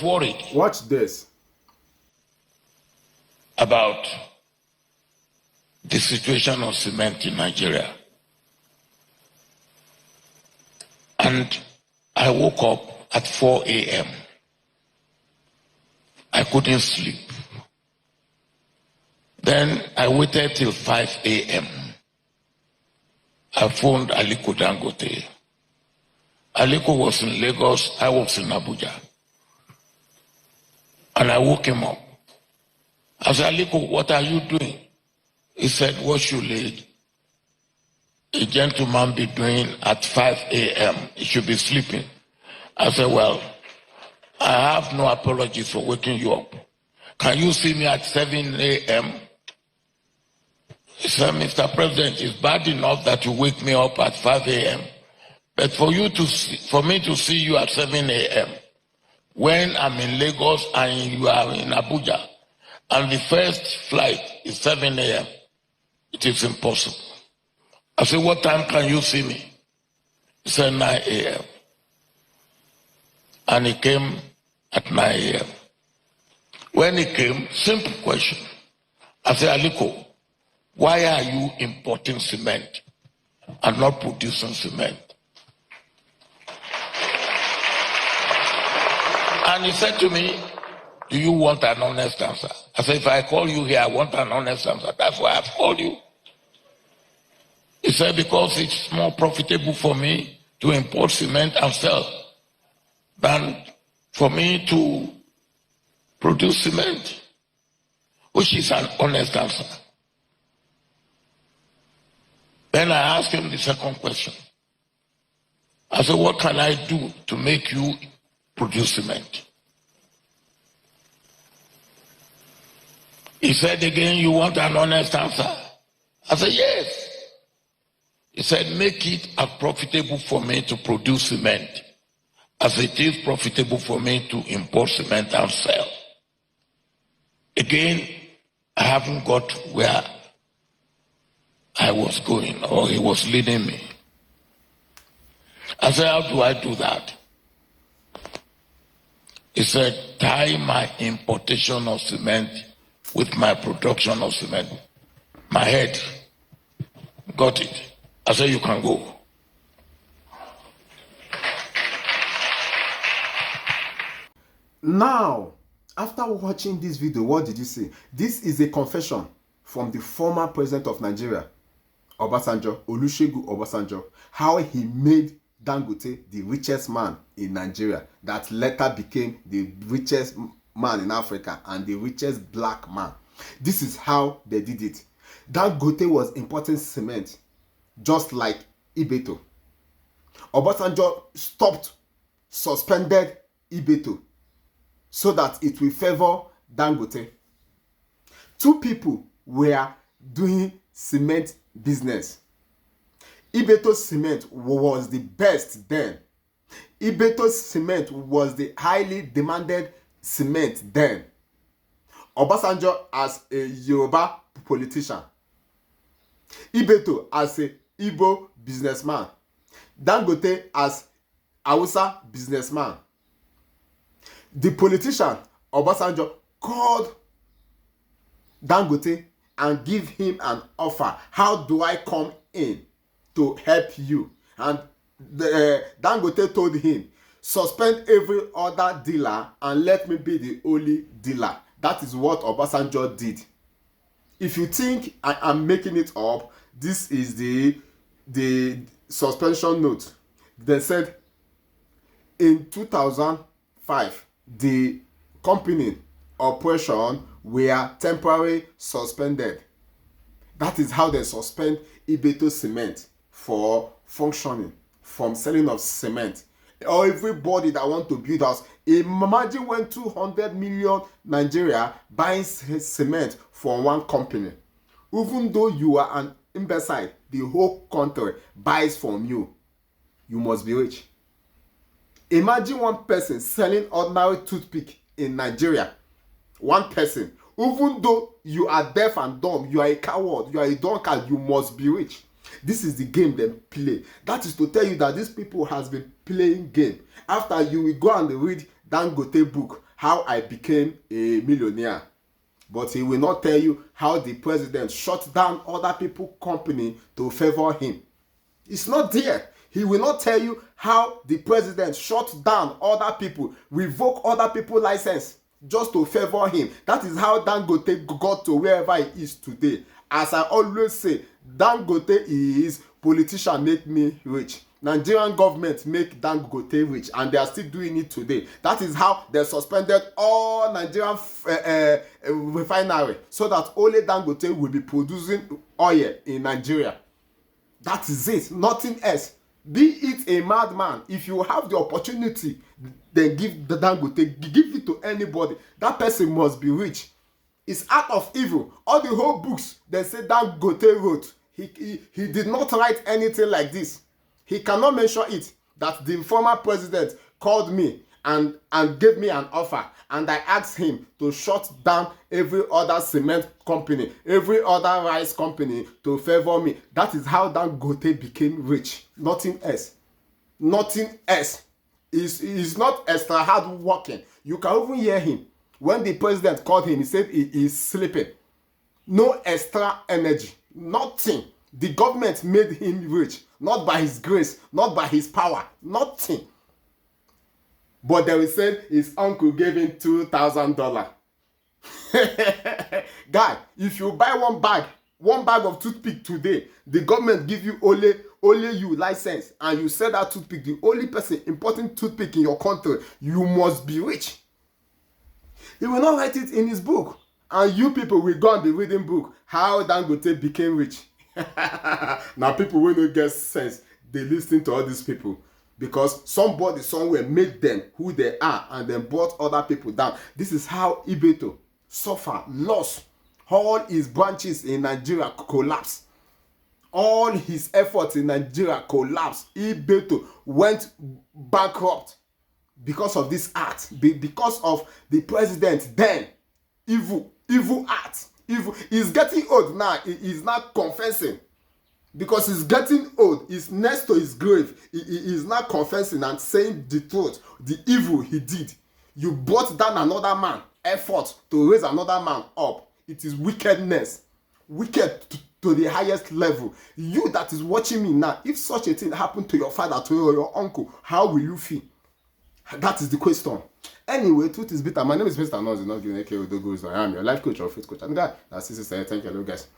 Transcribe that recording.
was worried. Watch this. About the situation of cement in Nigeria. And I woke up at 4 a.m. I couldn't sleep. Then I waited till 5 a.m. I phoned Aliko Dangote. Aliko was in Lagos, I was in Abuja. And I woke him up. I said, Aliko, what are you doing? He said, what should a gentleman be doing at 5 a.m.? He should be sleeping. I said, well, I have no apologies for waking you up. Can you see me at 7 a.m.? He said, Mr. President, it's bad enough that you wake me up at 5 a.m., but for me to see you at 7 a.m., when I'm in Lagos and you are in Abuja, and the first flight is 7 a.m., it is impossible. I said, what time can you see me? He said, 9 a.m. And he came at 9 a.m. When he came, simple question. I said, Aliko, why are you importing cement and not producing cement? And he said to me, do you want an honest answer? I said, if I call you here, I want an honest answer. That's why I've called you. He said, because it's more profitable for me to import cement and sell than for me to produce cement, which is an honest answer. Then I asked him the second question. I said, what can I do to make you produce cement? He said again, you want an honest answer? I said, yes. He said, make it as profitable for me to produce cement as it is profitable for me to import cement and sell. Again, I haven't got where I was going, or he was leading me. I said, how do I do that? He said, tie my importation of cement with my production of cement. My head got it. I said, you can go. Now, after watching this video, what did you see? This is a confession from the former president of Nigeria, Obasanjo, Olusegun Obasanjo, how he made Dangote the richest man in Nigeria, that later became the richest man in Africa and the richest black man. This is how they did it. Dangote was importing cement just like Ibeto. Obasanjo suspended Ibeto so that it will favor Dangote. Two people were doing cement business. Ibeto cement was the best then. Ibeto cement was the highly demanded cement then. Obasanjo as a Yoruba politician. Ibeto as a Igbo businessman. Dangote as Hausa businessman. The politician, Obasanjo, called Dangote and give him an offer. How do I come in to help you? And Dangote told him, suspend every other dealer and let me be the only dealer. That is what Obasanjo did. If you think I am making it up, this is the suspension note. They said in 2005, the company operation were temporarily suspended. That is how they suspend Ibeto cement for functioning, from selling of cement. Or everybody that want to build house. Imagine when 200 million Nigeria buying cement from one company. Even though you are an imbecile, the whole country buys from you. You must be rich. Imagine one person selling ordinary toothpick in Nigeria. One person. Even though you are deaf and dumb, you are a coward, you are a drunkard, you must be rich. This is the game they play. That is to tell you that these people has been playing game. After you will go and read Dangote book, how I became a millionaire. But he will not tell you how the president shut down other people's company to favor him. It's not there. He will not tell you how the president shut down other people, revoke other people's license just to favor him. That is how Dangote got to wherever he is today. As I always say, Dangote is politician make me rich. Nigerian government make Dangote rich, and they are still doing it today. That is how they suspended all Nigerian refinery, so that only Dangote will be producing oil in Nigeria. That is it, nothing else. Be it a madman, if you have the opportunity, then give the Dangote, give it to anybody. That person must be rich. It's out of evil. All the whole books they say Dangote wrote, he did not write anything like this. He cannot mention it, that the former president called me and gave me an offer, and I asked him to shut down every other cement company, every other rice company to favor me. That is how Dangote became rich. Nothing else. Nothing else. He's not extra hard working. You can even hear him. When the president called him, he said he is sleeping. No extra energy. Nothing. The government made him rich. Not by his grace, not by his power. Nothing. But they will say his uncle gave him $2,000. Guy, if you buy one bag of toothpick today, the government give you only you license, and you sell that toothpick, the only person importing toothpick in your country, you must be rich. He will not write it in his book, and you people will go and be reading book how Dangote became rich. Now people will not get sense. They listen to all these people because somebody somewhere made them who they are and then brought other people down. This is how Ibeto suffer, lost. All his branches in Nigeria collapsed. All his efforts in Nigeria collapsed. Ibeto went bankrupt because of this act, because of the president then. Evil act. Evil. He's getting old now. He's not confessing. Because he's getting old. He's next to his grave. He's not confessing and saying the truth. The evil he did. You brought down another man. Effort to raise another man up. It is wickedness. Wicked to the highest level. You that is watching me now, if such a thing happened to your father, to your uncle, how will you feel? That is the question. Anyway, truth is bitter. My name is Mr. Noz, not giving AK Odogos. I am your life coach or faith coach. And guy, that's it. Thank you, hello guys.